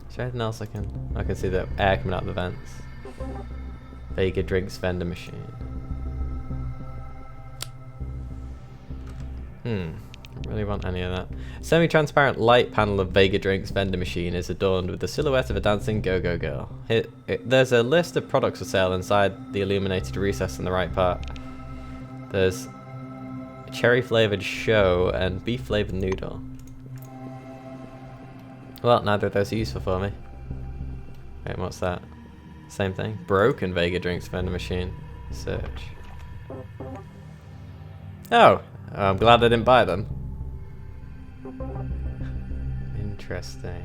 Is there anything else I can see the air coming out of the vents? Vega drinks vendor machine. I don't really want any of that. Semi-transparent light panel of Vega drinks vendor machine is adorned with the silhouette of a dancing go-go girl. There's a list of products for sale inside the illuminated recess in the right part. There's a cherry-flavoured show and beef-flavoured noodle. Well, neither of those are useful for me. Wait, what's that? Same thing. Broken Vega drinks vendor machine. Search. Oh, I'm glad I didn't buy them. Interesting.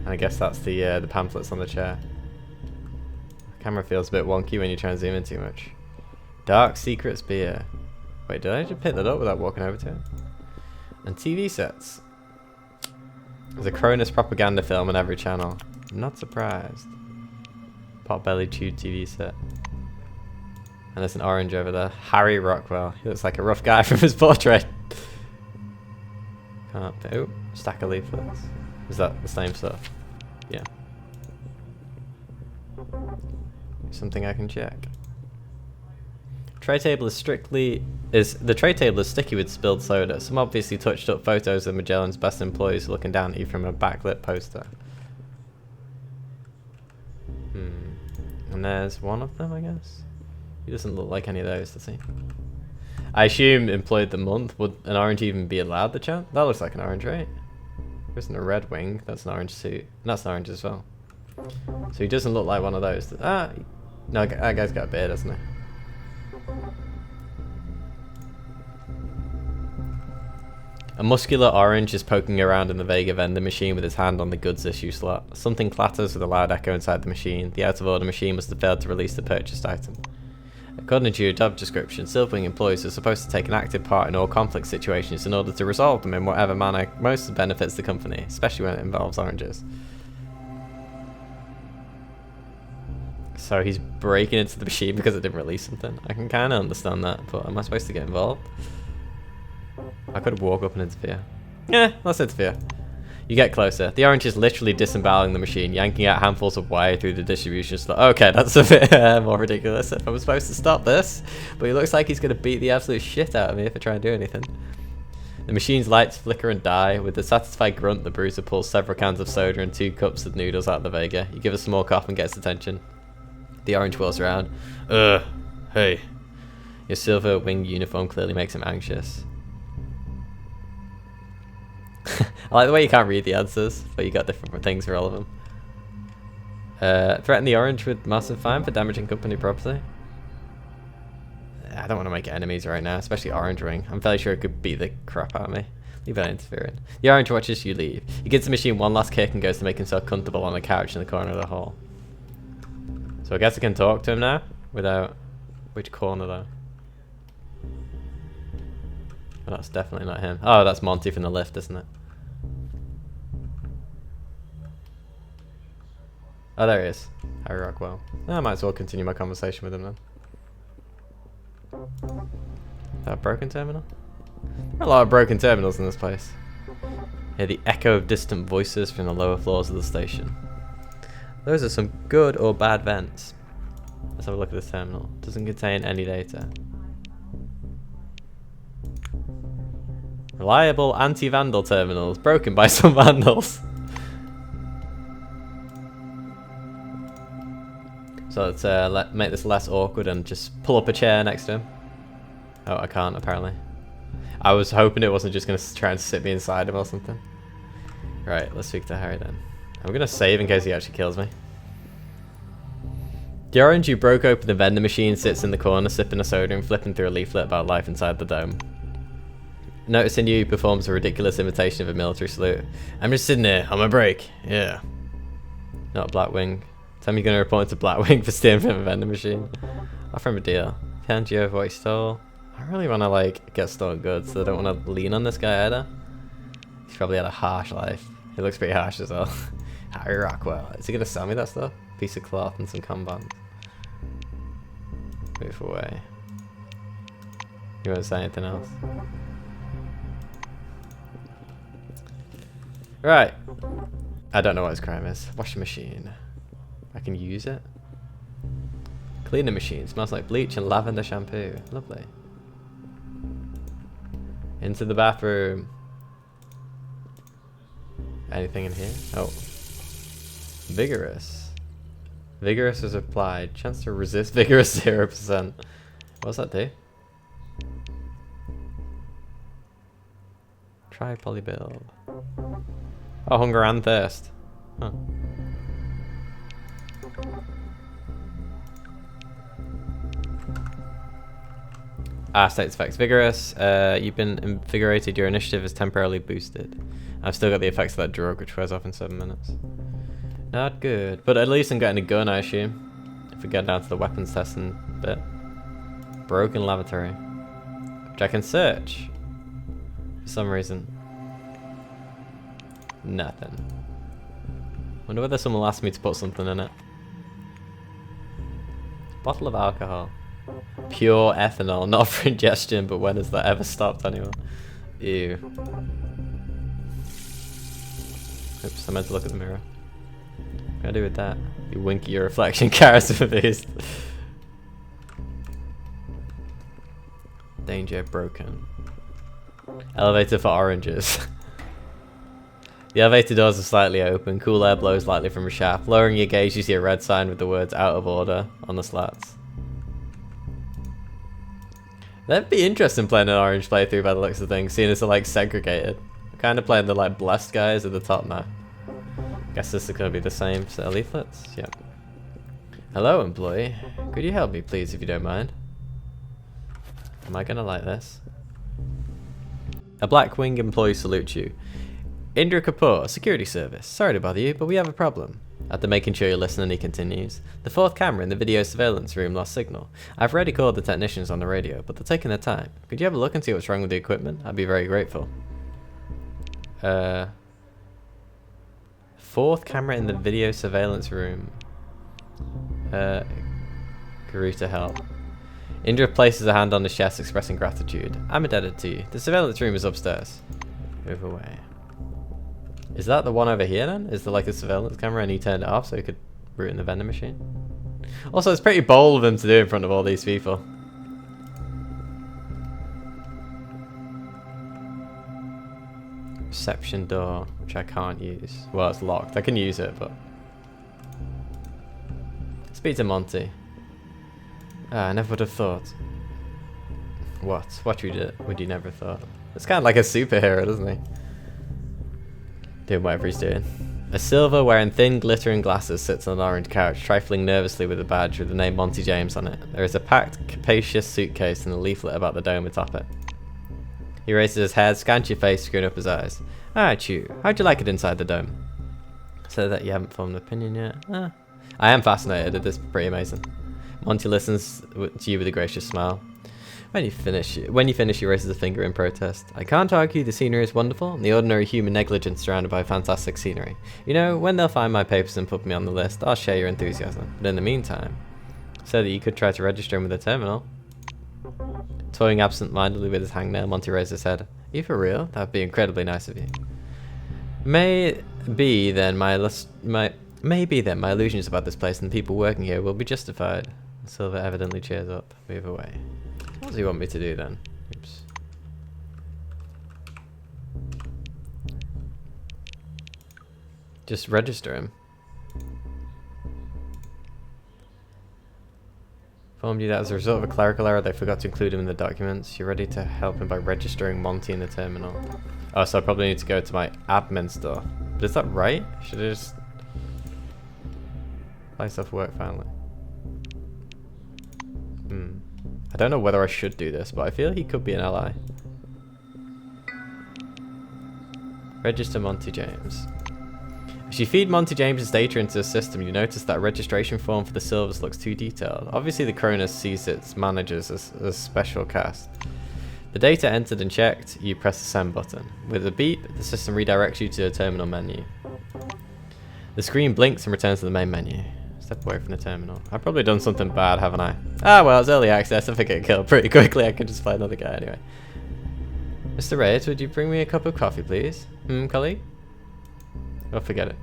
I guess that's the pamphlets on the chair. Camera feels a bit wonky when you try and zoom in too much. Dark Secrets beer. Wait, did I just pick that up without walking over to it? And TV sets. There's a C.R.O.N.U.S propaganda film on every channel. I'm not surprised. Pot-bellied tube TV set. And there's an orange over there. Harry Rockwell. He looks like a rough guy from his portrait. Can't be. Oh, stack of leaflets. Is that the same stuff? Yeah. Something I can check. Tray table is the tray table is sticky with spilled soda. Some obviously touched up photos of Magellan's best employees looking down at you from a backlit poster. And there's one of them, I guess. He doesn't look like any of those, does he? I assume employed the month. Would an orange even be allowed the chant? That looks like an orange, right? There isn't a red wing. That's an orange suit. And that's an orange as well. So he doesn't look like one of those. Ah, no, that guy's got a beard, doesn't he? A muscular orange is poking around in the Vega vendor machine with his hand on the goods issue slot. Something clatters with a loud echo inside the machine. The out-of-order machine must have failed to release the purchased item. According to your job description, Silverwing employees are supposed to take an active part in all conflict situations in order to resolve them in whatever manner most benefits the company, especially when it involves oranges. So he's breaking into the machine because it didn't release something. I can kind of understand that, but am I supposed to get involved? I could walk up and interfere. Yeah, let's interfere. You get closer. The orange is literally disemboweling the machine, yanking out handfuls of wire through the distribution slot. Okay, that's a bit more ridiculous if I'm supposed to stop this. But he looks like he's going to beat the absolute shit out of me if I try and do anything. The machine's lights flicker and die. With a satisfied grunt, the bruiser pulls several cans of soda and 2 cups of noodles out of the Vega. You give a small cough and gets attention. The orange whirls around. Hey. Your silver wing uniform clearly makes him anxious. I like the way you can't read the answers, but you got different things for all of them. Threaten the orange with massive fine for damaging company property. I don't want to make enemies right now, especially orange wing. I'm fairly sure it could beat the crap out of me. Leave that interfering. The orange watches you leave. He gives the machine one last kick and goes to make himself comfortable on the couch in the corner of the hall. So I guess I can talk to him now without... Which corner though? Well, that's definitely not him. Oh, that's Monty from the lift, isn't it? Oh, there he is. Harry Rockwell. I might as well continue my conversation with him then. Is that a broken terminal? There are a lot of broken terminals in this place. Hear the echo of distant voices from the lower floors of the station. Those are some good or bad vents. Let's have a look at this terminal. Doesn't contain any data. Reliable anti-vandal terminals broken by some vandals. So let's make this less awkward and just pull up a chair next to him. Oh, I can't apparently. I was hoping it wasn't just going to try and sit me inside him or something. Right, let's speak to Harry then. I'm going to save in case he actually kills me. The orange who broke open the vendor machine sits in the corner sipping a soda and flipping through a leaflet about life inside the dome. Noticing you, he performs a ridiculous imitation of a military salute. I'm just sitting here on my break. Yeah. Not Blackwing. Tell me you're going to report to Blackwing for stealing from a vendor machine. Offer him a deal. Can't you over what he stole? I really want to like get stolen goods, so I don't want to lean on this guy either. He's probably had a harsh life. He looks pretty harsh as well. Harry Rockwell. Is he going to sell me that stuff? Piece of cloth and some combands. Move away. You want to say anything else? Right. I don't know what his crime is. Washing machine. I can use it. Cleaning machine. Smells like bleach and lavender shampoo. Lovely. Into the bathroom. Anything in here? Oh. Vigorous. Vigorous is applied. Chance to resist vigorous 0%. What's that do? Try polybuild. Oh, hunger and thirst. Huh. Status effects. Vigorous. You've been invigorated. Your initiative is temporarily boosted. I've still got the effects of that drug, which wears off in 7 minutes. Not good. But at least I'm getting a gun, I assume. If we get down to the weapons testing bit. Broken lavatory. Which I can search. For some reason. Nothing. Wonder whether someone will ask me to put something in it. Bottle of alcohol. Pure ethanol, not for ingestion, but when has that ever stopped anyone? Ew. Oops, I meant to look at the mirror. What can I do with that? You winky your reflection character beast. Danger broken. Elevator for oranges. The elevator doors are slightly open. Cool air blows lightly from a shaft. Lowering your gaze, you see a red sign with the words "out of order" on the slats. That'd be interesting playing an orange playthrough by the looks of things, seeing as they're like segregated. I'm kind of playing the like blessed guys at the top now. Guess this is going to be the same set of leaflets. Yep. Hello, employee. Could you help me, please, if you don't mind? Am I going to like this? A black wing employee salutes you. Indra Kapoor, security service. Sorry to bother you, but we have a problem. After making sure you're listening, he continues. The fourth camera in the video surveillance room lost signal. I've already called the technicians on the radio, but they're taking their time. Could you have a look and see what's wrong with the equipment? I'd be very grateful. Fourth camera in the video surveillance room. Guru to help. Indra places a hand on his chest, expressing gratitude. I'm indebted to you. The surveillance room is upstairs. Move away. Is that the one over here then? Is there like a surveillance camera and he turned it off so he could root in the vending machine? Also, it's pretty bold of him to do in front of all these people. Reception door, which I can't use. Well, it's locked. I can use it, but... Speak to Monty. Ah, I never would have thought. What? What would you never have thought? It's kind of like a superhero, doesn't he? Doing whatever he's doing. A silver wearing thin glittering glasses sits on an orange couch, trifling nervously with a badge with the name Monty James on it. There is a packed, capacious suitcase and a leaflet about the dome atop it. He raises his head, scans your face, screwing up his eyes. Ah, Chew, how'd you like it inside the dome? So that you haven't formed an opinion yet? I am fascinated, it is pretty amazing. Monty listens to you with a gracious smile. When you finish, he raises a finger in protest. I can't argue the scenery is wonderful, and the ordinary human negligence surrounded by fantastic scenery. You know, when they'll find my papers and put me on the list, I'll share your enthusiasm. But in the meantime, so that you could try to register him with a terminal. Toying absent-mindedly with his hangnail, Monty raised his head. Are you for real? That'd be incredibly nice of you. Maybe then my illusions about this place and the people working here will be justified. Silver evidently cheers up. Move away. What does he want me to do then? Oops. Just register him. Informed you that as a result of a clerical error, they forgot to include him in the documents. You're ready to help him by registering Monty in the terminal. Oh, so I probably need to go to my admin stuff. But is that right? Should I just... Place off work finally. I don't know whether I should do this, but I feel he could be an ally. Register Monty James. As you feed Monty James's data into the system, you notice that registration form for the silvers looks too detailed. Obviously the C.R.O.N.U.S sees its managers as special cast. The data entered and checked, you press the send button. With a beep, the system redirects you to a terminal menu. The screen blinks and returns to the main menu. Step away from the terminal. I've probably done something bad, haven't I? Ah, well, it's early access. If I get killed pretty quickly, I can just play another guy anyway. Mr. Reyes, would you bring me a cup of coffee, please? Colleague? Oh, forget it.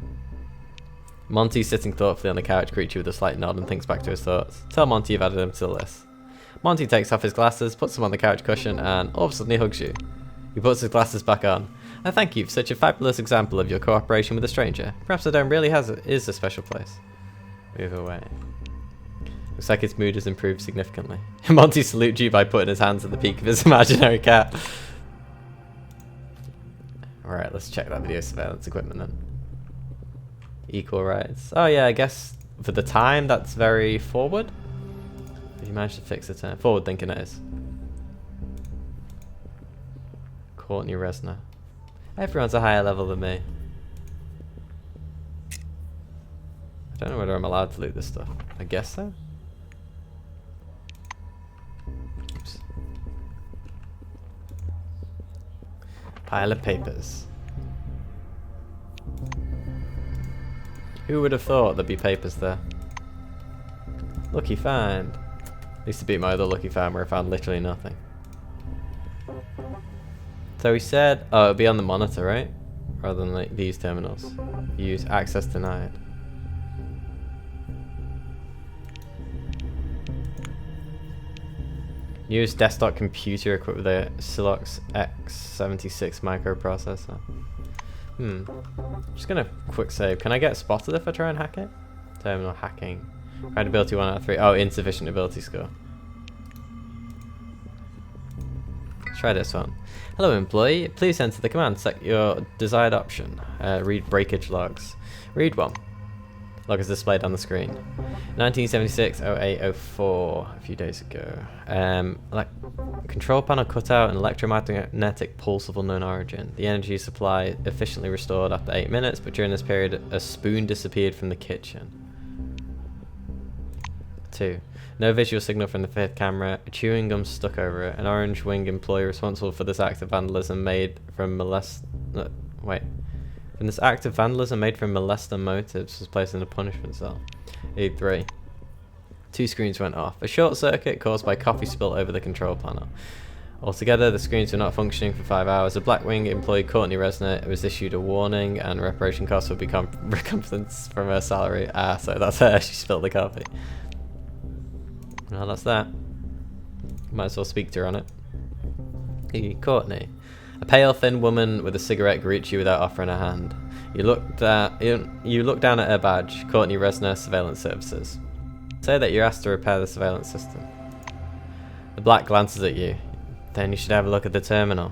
Monty sitting thoughtfully on the couch greets you with a slight nod and thinks back to his thoughts. Tell Monty you've added him to the list. Monty takes off his glasses, puts them on the couch cushion, and all of a sudden he hugs you. He puts his glasses back on. I thank you for such a fabulous example of your cooperation with a stranger. Perhaps the dome really is a special place. Move away. Looks like his mood has improved significantly. Monty salutes you by putting his hands at the peak of his imaginary cat. Alright, let's check that video surveillance equipment then. Equal rights. Oh yeah, I guess for the time that's very forward. If you manage to fix the turn. Forward thinking it is. Courtney Resner. Everyone's a higher level than me. I don't know whether I'm allowed to loot this stuff. I guess so. Oops. Pile of papers. Who would have thought there'd be papers there? Lucky find. Used to beat my other lucky find where I found literally nothing. So he said, oh, it'll be on the monitor, right? Rather than like these terminals. Use access denied. Use desktop computer equipped with a Silox X76 microprocessor. Just gonna quick save. Can I get spotted if I try and hack it? Terminal hacking. Right ability 1 out of 3. Oh, insufficient ability score. Let's try this one. Hello employee, please enter the command. Select your desired option. Read breakage logs. Read 1. Log is displayed on the screen. 1976-08-04, a few days ago. Like control panel cut out, an electromagnetic pulse of unknown origin. The energy supply efficiently restored after 8 minutes, but during this period, a spoon disappeared from the kitchen. 2. No visual signal from the 5th camera. A chewing gum stuck over it. An orange wing employee responsible for this act of vandalism made from molester motives was placed in a punishment cell. E3. 2 screens went off. A short circuit caused by coffee spill over the control panel. Altogether, the screens were not functioning for 5 hours. A Blackwing employee, Courtney Resner, was issued a warning, and reparation costs would be recompensed from her salary. Ah, so that's her. She spilled the coffee. Well, that's that. Might as well speak to her on it. Hey, Courtney. A pale, thin woman with a cigarette greets you without offering a hand. You look down at her badge, Courtney Resner, Surveillance Services. Say that you're asked to repair the surveillance system. The Black glances at you. Then you should have a look at the terminal.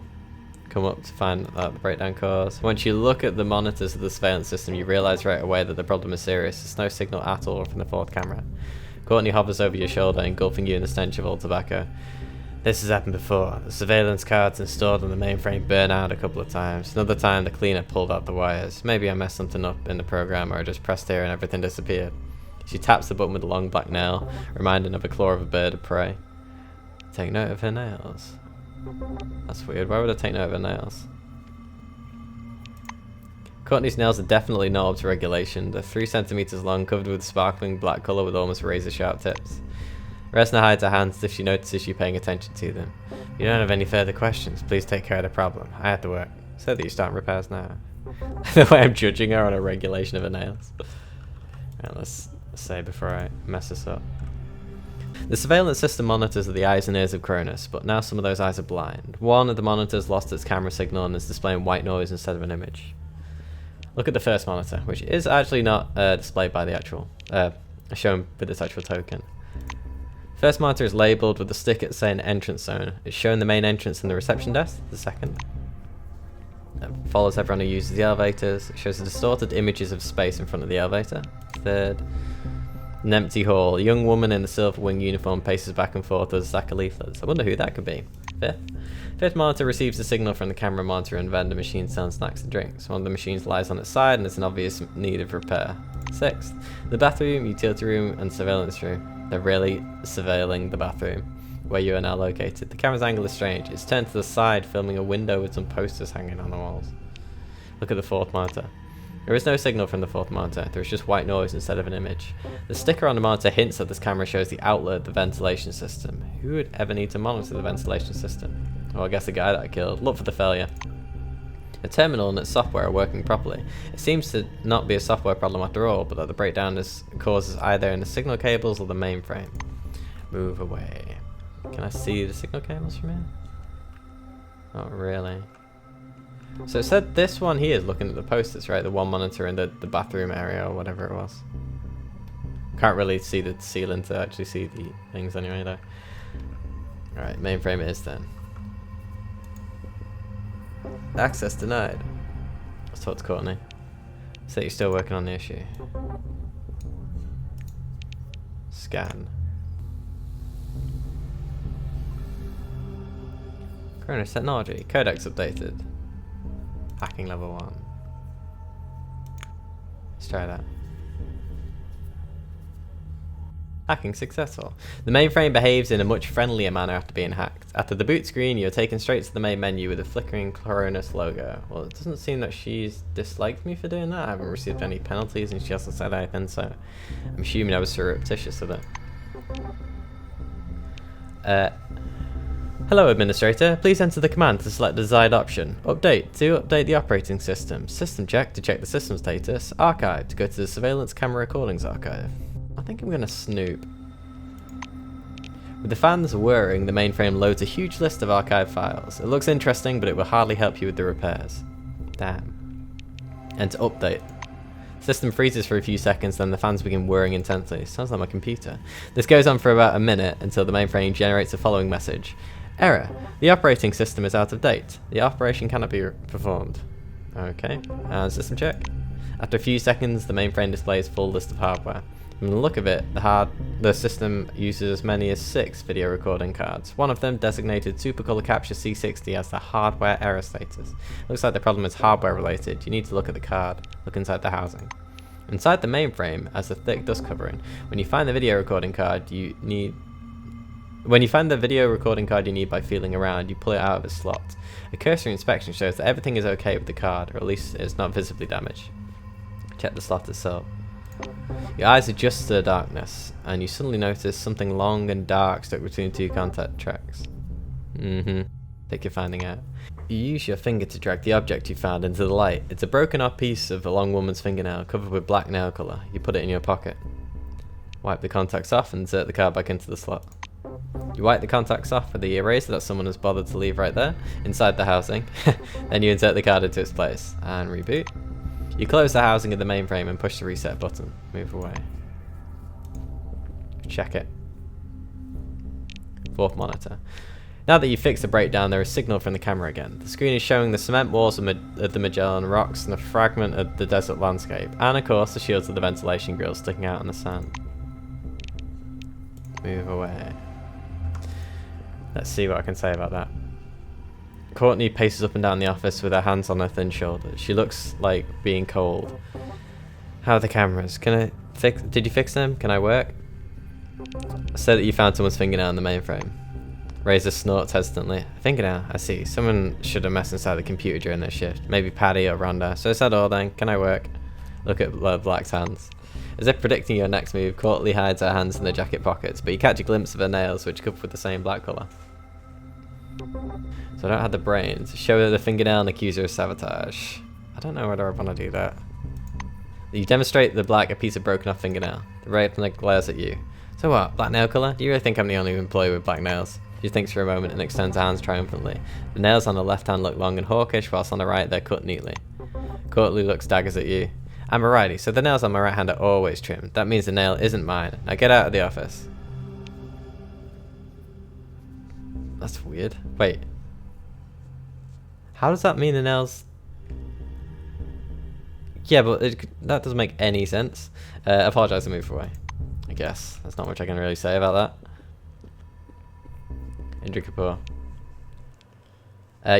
Come up to find out the breakdown cause. Once you look at the monitors of the surveillance system, you realise right away that the problem is serious. There's no signal at all from the 4th camera. Courtney hovers over your shoulder, engulfing you in the stench of old tobacco. This has happened before. The surveillance cards installed on the mainframe burn out a couple of times. Another time the cleaner pulled out the wires. Maybe I messed something up in the program, or I just pressed here and everything disappeared. She taps the button with a long black nail, reminding of a claw of a bird of prey. Take note of her nails. That's weird. Why would I take note of her nails? Courtney's nails are definitely not up to regulation. They're 3 centimeters long, covered with sparkling black colour with almost razor-sharp tips. Resna hides her hands as if she notices you paying attention to them. If you don't have any further questions, please take care of the problem. I have to work. So that you start repairs now. The way I'm judging her on a regulation of her nails. Right, let's say before I mess this up. The surveillance system monitors the eyes and ears of C.R.O.N.U.S, but now some of those eyes are blind. One of the monitors lost its camera signal and is displaying white noise instead of an image. Look at the first monitor, which is actually not displayed by the actual, shown with its actual token. First monitor is labelled with the sticker saying entrance zone. It's showing the main entrance and the reception desk. The second. It follows everyone who uses the elevators. It shows the distorted images of space in front of the elevator. Third. An empty hall. A young woman in a silver wing uniform paces back and forth with a stack of leaflets. I wonder who that could be. Fifth. Fifth monitor receives a signal from the camera monitor and vendor machine selling snacks and drinks. One of the machines lies on its side and is in obvious need of repair. Sixth. The bathroom, utility room, and surveillance room. They're really surveilling the bathroom, where you are now located. The camera's angle is strange. It's turned to the side, filming a window with some posters hanging on the walls. Look at the fourth monitor. There is no signal from the fourth monitor. There is just white noise instead of an image. The sticker on the monitor hints that this camera shows the outlet of the ventilation system. Who would ever need to monitor the ventilation system? Well, I guess the guy that I killed. Look for the failure. The terminal and its software are working properly. It seems to not be a software problem after all, but that the breakdown is causes either in the signal cables or the mainframe. Move away. Can I see the signal cables from here? Not really. So it said this one here is looking at the posters, right? The one monitor in the bathroom area or whatever it was. Can't really see the ceiling to actually see the things anyway though. Alright, mainframe it is then. Access denied. Let's talk to Courtney. So you're still working on the issue. Scan. C.R.O.N.U.S technology. Codex updated. Hacking level 1. Let's try that. Hacking successful. The mainframe behaves in a much friendlier manner after being hacked. After the boot screen, you're taken straight to the main menu with a flickering C.R.O.N.U.S logo. Well, it doesn't seem that she's disliked me for doing that. I haven't received any penalties and she hasn't said anything, so I'm assuming I was surreptitious with it. Hello, Administrator. Please enter the command to select the desired option. Update to update the operating system. System check to check the system status. Archive to go to the surveillance camera recordings archive. I think I'm gonna snoop. With the fans whirring, the mainframe loads a huge list of archive files. It looks interesting, but it will hardly help you with the repairs. Damn. And to update. System freezes for a few seconds, then the fans begin whirring intensely. Sounds like my computer. This goes on for about a minute until the mainframe generates the following message. Error. The operating system is out of date. The operation cannot be performed. Okay. And system check. After a few seconds, the mainframe displays full list of hardware. From the look of it, the system uses as many as 6 video recording cards. One of them, designated Supercolor Capture C60, has the hardware error status. Looks like the problem is hardware related. You need to look at the card. Look inside the housing. Inside the mainframe has a thick dust covering. When you find the video recording card you need by feeling around, you pull it out of its slot. A cursory inspection shows that everything is okay with the card, or at least it's not visibly damaged. Check the slot itself. Your eyes adjust to the darkness, and you suddenly notice something long and dark stuck between 2 contact tracks. Think you're finding out. You use your finger to drag the object you found into the light. It's a broken off piece of a long woman's fingernail covered with black nail colour. You put it in your pocket. Wipe the contacts off and insert the card back into the slot. You wipe the contacts off with the eraser that someone has bothered to leave right there, inside the housing. Then you insert the card into its place, and reboot. You close the housing of the mainframe and push the reset button. Move away. Check it. 4th monitor. Now that you've fixed the breakdown, there is signal from the camera again. The screen is showing the cement walls of the Magellan rocks and a fragment of the desert landscape, and of course the shields of the ventilation grills sticking out in the sand. Move away. Let's see what I can say about that. Courtney paces up and down the office with her hands on her thin shoulders. She looks like being cold. How are the cameras? Did you fix them? Can I work? Say that you found someone's fingernail in the mainframe. Razor snorts hesitantly. Fingernail? I see. Someone should have messed inside the computer during their shift. Maybe Paddy or Rhonda. So is that all then? Can I work? Look at Black's hands. As if predicting your next move, Courtney hides her hands in their jacket pockets, but you catch a glimpse of her nails, which cover with the same black colour. So I don't have the brains. Show her the fingernail and accuse her of sabotage. I don't know whether I want to do that. You demonstrate the black a piece of broken off fingernail. The redneck glares at you. So what, black nail colour? Do you really think I'm the only employee with black nails? She thinks for a moment and extends her hands triumphantly. The nails on the left hand look long and hawkish, whilst on the right they're cut neatly. Courtney looks daggers at you. I'm a righty, so the nails on my right hand are always trimmed. That means the nail isn't mine. Now get out of the office. That's weird. Wait. How does that mean the nails... Yeah, but that doesn't make any sense. Apologise and move away. I guess. There's not much I can really say about that. Indra Kapoor.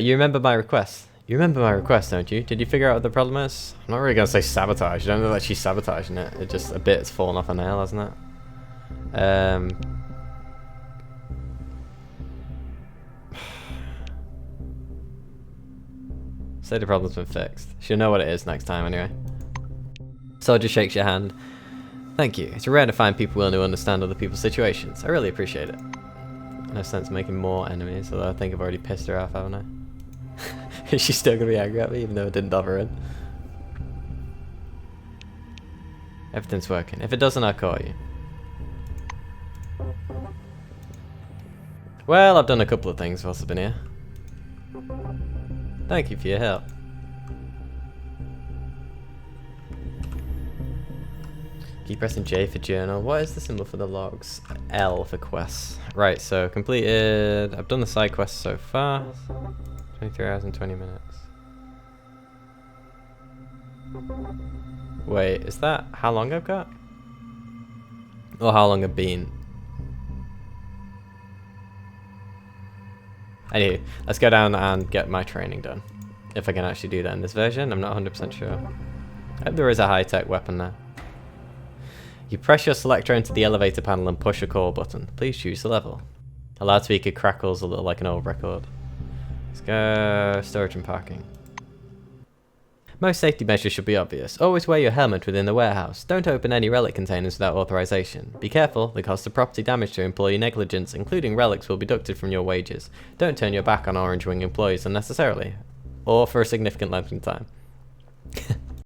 You remember my request? You remember my request, don't you? Did you figure out what the problem is? I'm not really going to say sabotage. I don't know that she's sabotaging it. It's just a bit's fallen off a nail, hasn't it? Say the problem's been fixed. She'll know what it is next time anyway. Soldier shakes your hand. Thank you. It's rare to find people willing to understand other people's situations. I really appreciate it. No sense making more enemies, although I think I've already pissed her off, haven't I? Is she still gonna be angry at me even though I didn't dove her in? Everything's working. If it doesn't, I'll call you. Well, I've done a couple of things whilst I've been here. Thank you for your help. Keep pressing J for journal. What is the symbol for the logs? L for quests. Right, so completed. I've done the side quests so far. 23 hours and 20 minutes. Wait, is that how long I've got? Or how long I've been? Anyway, let's go down and get my training done. If I can actually do that in this version, I'm not 100% sure. I hope there is a high-tech weapon there. You press your selector into the elevator panel and push a call button. Please choose the level. A loudspeaker crackles a little like an old record. Let's go storage and parking. Most safety measures should be obvious. Always wear your helmet within the warehouse. Don't open any relic containers without authorization. Be careful, the cost of property damage to employee negligence, including relics, will be deducted from your wages. Don't turn your back on Orange Wing employees unnecessarily, or for a significant length of time.